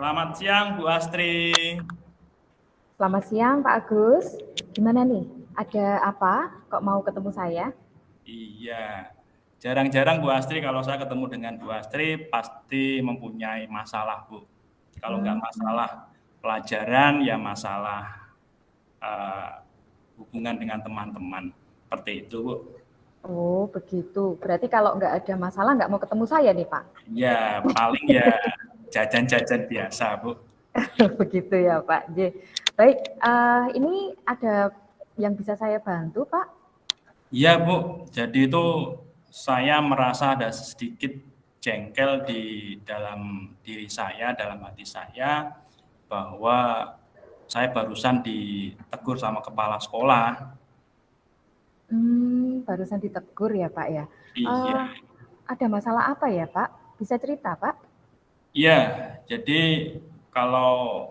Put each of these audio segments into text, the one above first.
Selamat siang Bu Astri. Selamat siang Pak Agus. Gimana nih? Ada apa? Kok mau ketemu saya? Iya, jarang-jarang Bu Astri kalau saya ketemu dengan Bu Astri pasti mempunyai masalah Bu. Kalau nggak Hmm. masalah pelajaran ya masalah eh, hubungan dengan teman-teman. Seperti itu Bu. Oh begitu. Berarti kalau nggak ada masalah nggak mau ketemu saya nih Pak? Ya paling ya jajan-jajan biasa Bu. Begitu ya Pak. Baik, ini ada yang bisa saya bantu Pak? Iya Bu, jadi itu saya merasa ada sedikit jengkel di dalam diri saya, dalam hati saya, bahwa saya barusan ditegur sama kepala sekolah. Barusan ditegur ya Pak ya. Iya, Uh, ada masalah apa ya Pak? Bisa cerita Pak? iya. Jadi kalau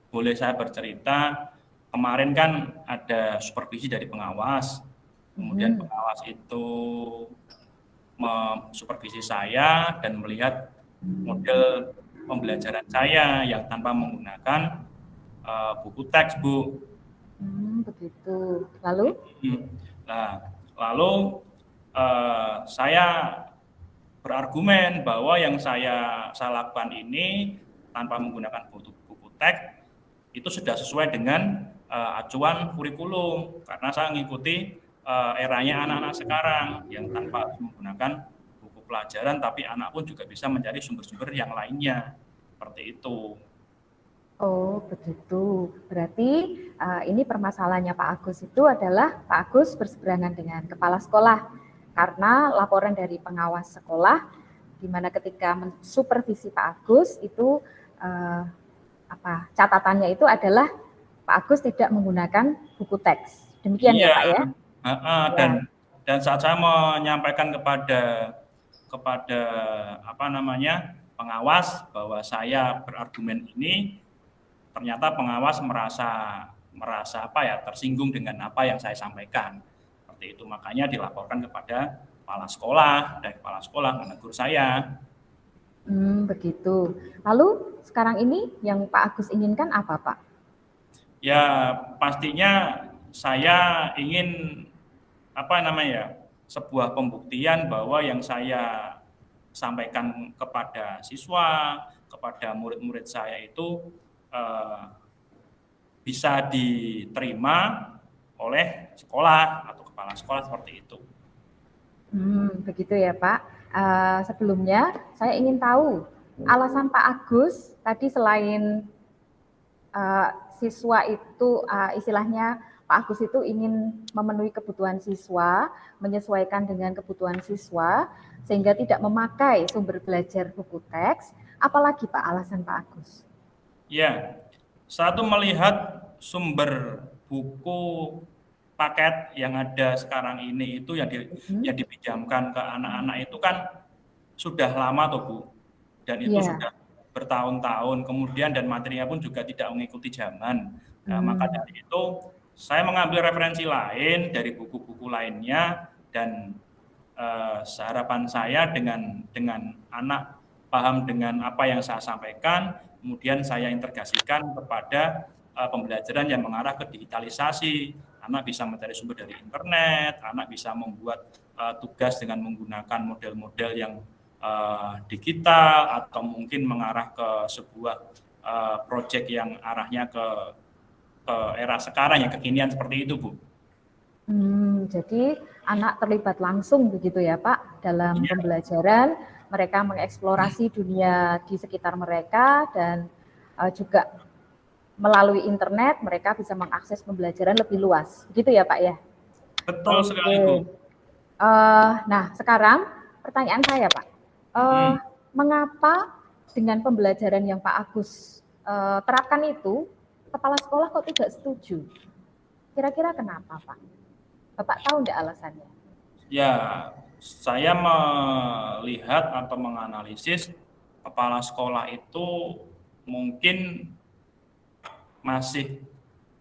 boleh saya bercerita, kemarin kan ada supervisi dari pengawas. Kemudian Hmm. pengawas itu supervisi saya dan melihat model pembelajaran saya yang tanpa menggunakan buku teks, Bu. Begitu. Lalu? Nah, lalu saya berargumen bahwa yang saya lakukan ini tanpa menggunakan buku teks itu sudah sesuai dengan acuan kurikulum karena saya mengikuti eranya anak-anak sekarang yang tanpa harus menggunakan buku pelajaran tapi anak pun juga bisa mencari sumber-sumber yang lainnya seperti itu. Oh, begitu. Berarti ini permasalahannya Pak Agus itu adalah Pak Agus berseberangan dengan kepala sekolah karena laporan dari pengawas sekolah di mana ketika mensupervisi Pak Agus itu catatannya itu adalah Pak Agus tidak menggunakan buku teks. Demikian ya Iya, Pak ya? dan Ya. saat saya menyampaikan kepada kepada apa namanya pengawas bahwa saya berargumen ini, ternyata pengawas merasa merasa apa ya tersinggung dengan apa yang saya sampaikan. Seperti itu makanya dilaporkan kepada kepala sekolah dan kepala sekolah menegur saya. Begitu. Lalu sekarang ini yang Pak Agus inginkan apa Pak? Ya pastinya saya ingin apa namanya sebuah pembuktian bahwa yang saya sampaikan kepada siswa, kepada murid-murid saya itu eh, bisa diterima oleh sekolah atau kepala sekolah seperti itu. Begitu ya Pak. Sebelumnya saya ingin tahu alasan Pak Agus tadi selain uh, siswa itu istilahnya Pak Agus itu ingin memenuhi kebutuhan siswa, menyesuaikan dengan kebutuhan siswa, sehingga tidak memakai sumber belajar buku teks. Apalagi Pak alasan Pak Agus? Ya, satu melihat sumber buku paket yang ada sekarang ini itu yang dipinjamkan ke anak-anak itu kan sudah lama toh Bu, dan itu Iya. sudah bertahun-tahun kemudian dan materinya pun juga tidak mengikuti zaman. Nah, maka Hmm. dari itu saya mengambil referensi lain dari buku-buku lainnya dan harapan saya dengan anak paham dengan apa yang saya sampaikan, kemudian saya integrasikan kepada pembelajaran yang mengarah ke digitalisasi. Anak bisa mencari sumber dari internet, anak bisa membuat tugas dengan menggunakan model-model yang digital atau mungkin mengarah ke sebuah proyek yang arahnya ke era sekarang yang kekinian seperti itu, Bu. Jadi anak terlibat langsung begitu ya Pak dalam Iya, pembelajaran, mereka mengeksplorasi dunia di sekitar mereka dan juga melalui internet mereka bisa mengakses pembelajaran lebih luas, begitu ya Pak ya? betul sekali, Bu. Oke. Nah sekarang pertanyaan saya Pak, uh, mengapa dengan pembelajaran yang Pak Agus terapkan itu kepala sekolah kok tidak setuju? Kira-kira kenapa Pak? Bapak tahu nggak alasannya? Ya, saya melihat atau menganalisis kepala sekolah itu mungkin masih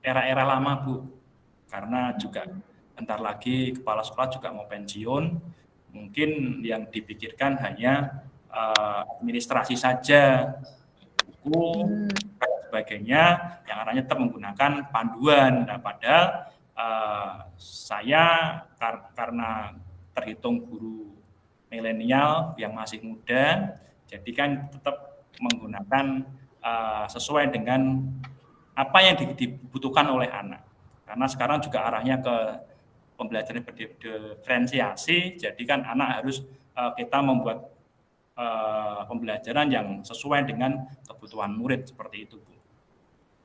era-era lama, Bu. Karena juga bentar lagi kepala sekolah juga mau pensiun, mungkin yang dipikirkan hanya administrasi saja. Hmm. buku dan sebagainya, yang arahnya tetap menggunakan panduan. Nah, padahal saya karena terhitung guru milenial yang masih muda, jadi kan tetap menggunakan sesuai dengan apa yang dibutuhkan oleh anak. Karena sekarang juga arahnya ke pembelajaran berdiferensiasi, jadi kan anak harus kita membuat pembelajaran yang sesuai dengan kebutuhan murid, seperti itu, Bu.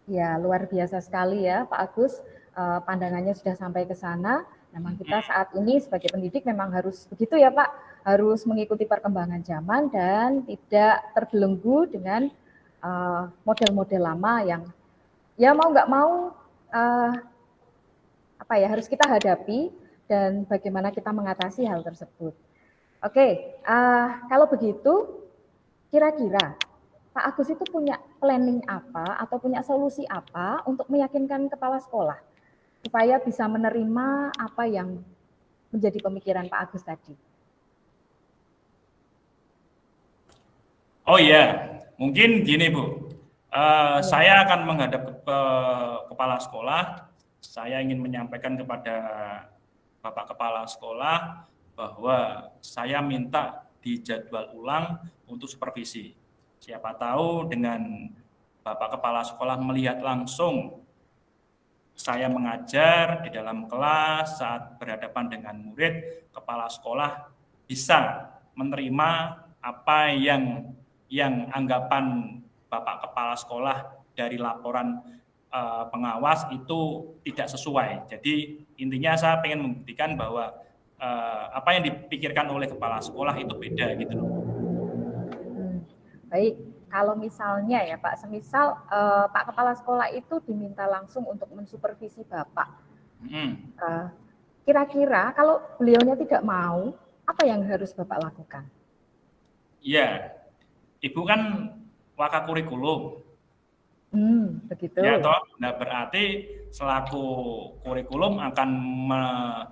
Ya, luar biasa sekali ya Pak Agus, pandangannya sudah sampai ke sana. Memang kita saat ini sebagai pendidik memang harus begitu ya Pak, harus mengikuti perkembangan zaman dan tidak terbelenggu dengan model-model lama yang ya mau nggak mau harus kita hadapi dan bagaimana kita mengatasi hal tersebut. Oke, kalau begitu kira-kira Pak Agus itu punya planning apa atau punya solusi apa untuk meyakinkan kepala sekolah supaya bisa menerima apa yang menjadi pemikiran Pak Agus tadi? Oh iya, mungkin gini Bu, saya akan menghadap ke kepala sekolah, saya ingin menyampaikan kepada Bapak Kepala Sekolah bahwa saya minta dijadwal ulang untuk supervisi. Siapa tahu dengan Bapak Kepala Sekolah melihat langsung saya mengajar di dalam kelas saat berhadapan dengan murid, kepala sekolah bisa menerima apa yang anggapan Bapak Kepala Sekolah dari laporan pengawas itu tidak sesuai. Jadi intinya saya ingin membuktikan bahwa apa yang dipikirkan oleh kepala sekolah itu beda gitu loh. Baik, kalau misalnya ya Pak, semisal Pak Kepala Sekolah itu diminta langsung untuk mensupervisi Bapak, kira-kira kalau beliaunya tidak mau, apa yang harus Bapak lakukan? Iya, Ibu kan wakakurikulum. Begitu. Ya toh, nah berarti selaku kurikulum akan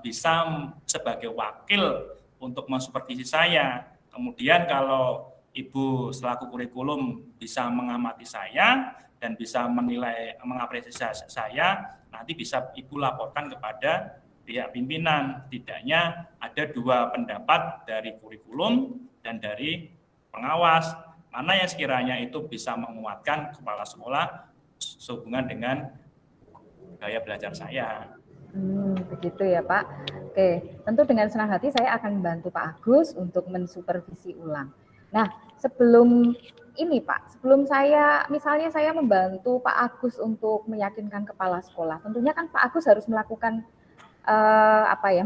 bisa sebagai wakil untuk mensupervisi saya. Kemudian kalau Ibu selaku kurikulum bisa mengamati saya dan bisa menilai, mengapresiasi saya, nanti bisa Ibu laporkan kepada pihak pimpinan. Tidaknya ada dua pendapat dari kurikulum dan dari pengawas. Mana yang sekiranya itu bisa menguatkan kepala sekolah sehubungan dengan gaya belajar saya. Begitu ya Pak. Oke, tentu dengan senang hati saya akan membantu Pak Agus untuk mensupervisi ulang. Nah, sebelum ini Pak, sebelum misalnya saya membantu Pak Agus untuk meyakinkan kepala sekolah, tentunya kan Pak Agus harus melakukan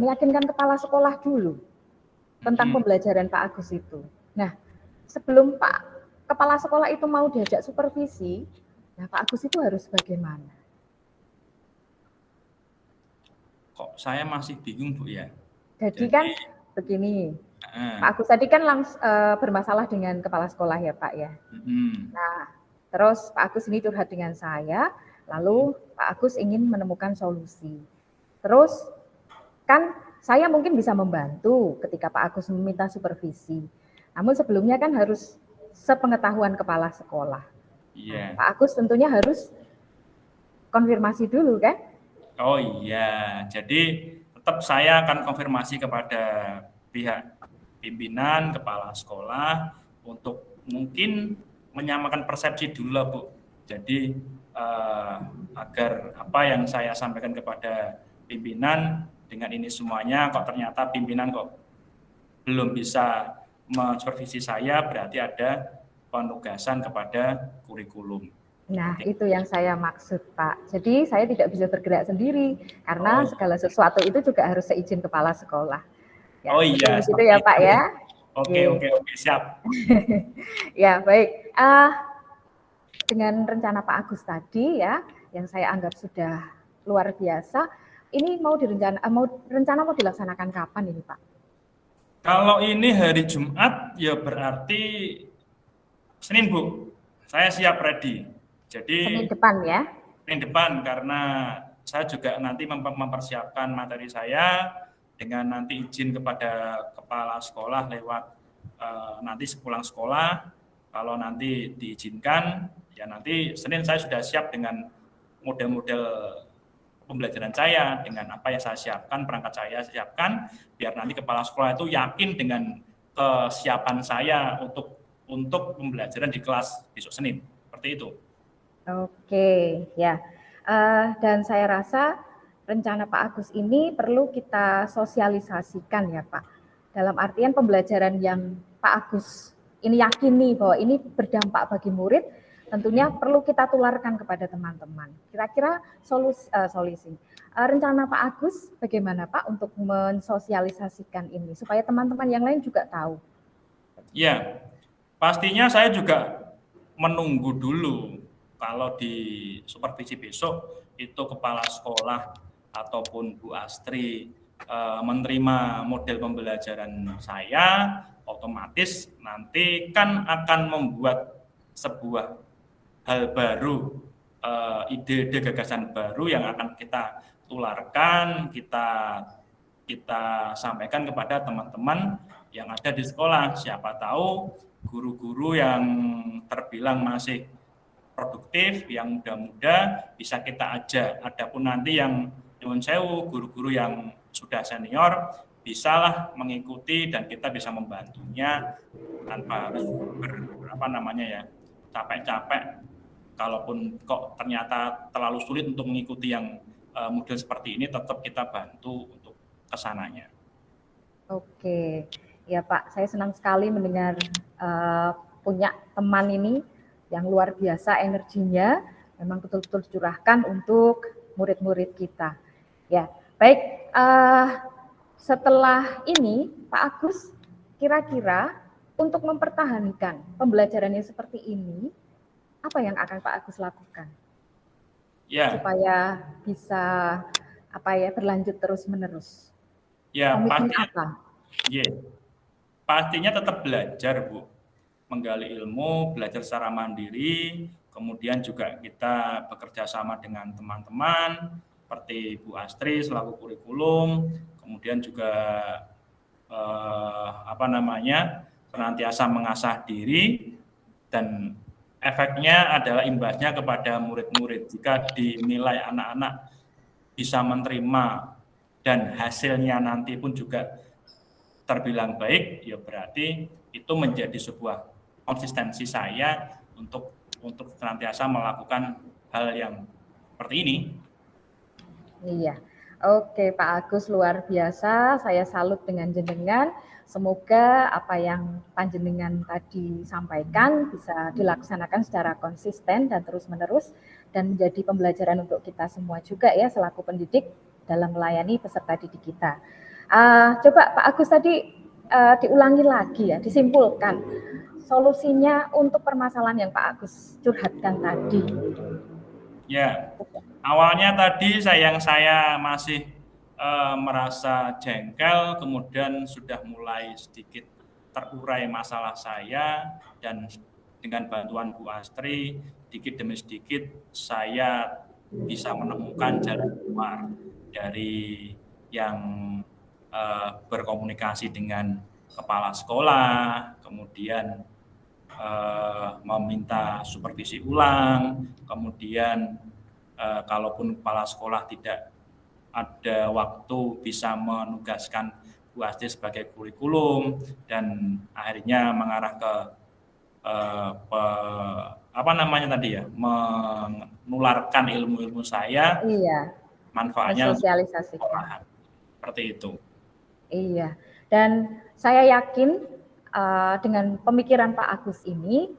meyakinkan kepala sekolah dulu tentang pembelajaran Pak Agus itu. Nah, sebelum Pak Kepala Sekolah itu mau diajak supervisi, nah Pak Agus itu harus bagaimana? Kok saya masih bingung Bu ya? Jadi kan begini, Pak Agus tadi kan bermasalah dengan kepala sekolah ya Pak ya. Nah, terus Pak Agus ini curhat dengan saya, lalu Pak Agus ingin menemukan solusi. Terus kan saya mungkin bisa membantu ketika Pak Agus meminta supervisi. Namun sebelumnya kan harus sepengetahuan kepala sekolah. Iya. Pak Agus tentunya harus konfirmasi dulu kan? Oh iya, jadi tetap saya akan konfirmasi kepada pihak pimpinan, kepala sekolah untuk mungkin menyamakan persepsi dulu lah Bu. Jadi agar apa yang saya sampaikan kepada pimpinan dengan ini semuanya kok ternyata pimpinan kok belum bisa mensupervisi saya, berarti ada penugasan kepada kurikulum. Nah, itu yang saya maksud, Pak. Jadi, saya tidak bisa bergerak sendiri, karena segala sesuatu itu juga harus seizin kepala sekolah. Ya, oh iya, gitu ya, Pak ya. Oke, siap. Ya, baik. Dengan rencana Pak Agus tadi ya, yang saya anggap sudah luar biasa, ini mau dilaksanakan kapan ini, Pak? Kalau ini hari Jumat, ya berarti Senin, Bu. Saya siap ready. Jadi Senin depan ya? Senin depan, karena saya juga nanti mempersiapkan materi saya dengan nanti izin kepada kepala sekolah lewat nanti sepulang sekolah. Kalau nanti diizinkan, Ya nanti Senin saya sudah siap dengan model-model pembelajaran saya, dengan apa yang saya siapkan, perangkat saya siapkan, biar nanti kepala sekolah itu yakin dengan kesiapan saya untuk pembelajaran di kelas besok Senin. Seperti itu. Oke, ya. Dan saya rasa rencana Pak Agus ini perlu kita sosialisasikan ya Pak. Dalam artian pembelajaran yang Pak Agus ini yakini bahwa ini berdampak bagi murid, tentunya perlu kita tularkan kepada teman-teman. Kira-kira solusi. Rencana Pak Agus bagaimana Pak untuk mensosialisasikan ini supaya teman-teman yang lain juga tahu? Ya, pastinya saya juga menunggu dulu kalau di supervisi besok itu kepala sekolah ataupun Bu Astri menerima model pembelajaran saya, otomatis nanti kan akan membuat sebuah hal baru, ide-ide gagasan baru yang akan kita tularkan, kita sampaikan kepada teman-teman yang ada di sekolah. Siapa tahu guru-guru yang terbilang masih produktif, yang muda-muda bisa kita ajak. Adapun nanti yang nyuwun sewu, guru-guru yang sudah senior bisalah mengikuti dan kita bisa membantunya tanpa harus capek-capek. Kalaupun kok ternyata terlalu sulit untuk mengikuti yang model seperti ini, tetap kita bantu untuk kesananya. Oke, ya Pak, saya senang sekali mendengar punya teman ini yang luar biasa energinya, memang betul-betul dicurahkan untuk murid-murid kita. Ya, baik. Setelah ini, Pak Agus, kira-kira untuk mempertahankan pembelajarannya seperti ini, apa yang akan Pak Agus lakukan? Ya. Supaya bisa berlanjut terus-menerus. Ya, pastinya tetap belajar, Bu. Menggali ilmu, belajar secara mandiri, kemudian juga kita bekerja sama dengan teman-teman, seperti Bu Astri selaku kurikulum, kemudian juga senantiasa mengasah diri, dan efeknya adalah imbasnya kepada murid-murid. Jika dinilai anak-anak bisa menerima dan hasilnya nanti pun juga terbilang baik, ya berarti itu menjadi sebuah konsistensi saya untuk senantiasa melakukan hal yang seperti ini. Iya, oke Pak Agus, luar biasa. Saya salut dengan jenengan. Semoga apa yang panjenengan tadi sampaikan bisa dilaksanakan secara konsisten dan terus-menerus dan menjadi pembelajaran untuk kita semua juga ya selaku pendidik dalam melayani peserta didik kita. Coba Pak Agus tadi diulangi lagi ya, disimpulkan solusinya untuk permasalahan yang Pak Agus curhatkan tadi. Ya, awalnya tadi saya masih merasa jengkel, kemudian sudah mulai sedikit terurai masalah saya, dan dengan bantuan Bu Astri, sedikit demi sedikit saya bisa menemukan jalan keluar dari yang berkomunikasi dengan kepala sekolah, kemudian meminta supervisi ulang, kemudian kalaupun kepala sekolah tidak ada waktu bisa menugaskan Bu Astri sebagai kurikulum, dan akhirnya mengarah ke menularkan ilmu-ilmu saya. Iya. Manfaatnya sosialisasikan. Seperti itu. Iya. Dan saya yakin dengan pemikiran Pak Agus ini,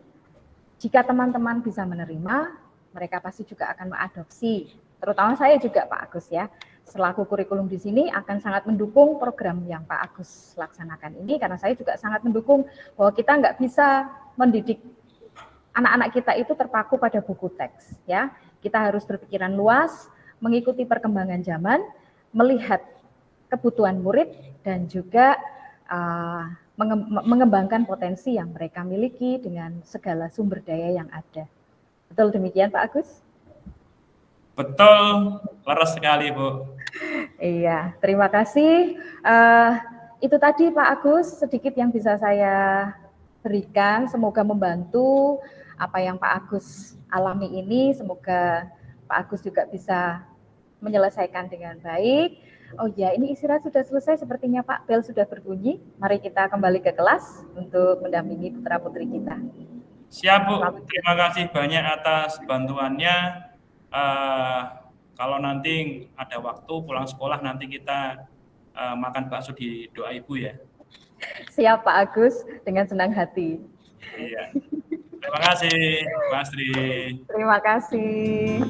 jika teman-teman bisa menerima, mereka pasti juga akan mengadopsi. Terutama saya juga Pak Agus ya, selaku kurikulum di sini akan sangat mendukung program yang Pak Agus laksanakan ini, karena saya juga sangat mendukung bahwa kita nggak bisa mendidik anak-anak kita itu terpaku pada buku teks ya. Kita harus berpikiran luas, mengikuti perkembangan zaman, melihat kebutuhan murid dan juga mengembangkan potensi yang mereka miliki dengan segala sumber daya yang ada. Betul demikian Pak Agus? Betul, laras sekali Bu. Iya, terima kasih. Itu tadi Pak Agus sedikit yang bisa saya berikan, semoga membantu apa yang Pak Agus alami ini. Semoga Pak Agus juga bisa menyelesaikan dengan baik. Oh ya, ini istirahat sudah selesai sepertinya Pak. Bel sudah berbunyi. Mari kita kembali ke kelas untuk mendampingi putra-putri kita. Siap Bu, terima kasih banyak atas bantuannya. Kalau nanti ada waktu pulang sekolah nanti kita makan bakso di doa Ibu ya. Siap Pak Agus, dengan senang hati. Iya. Terima kasih, Mas Tri. Terima kasih.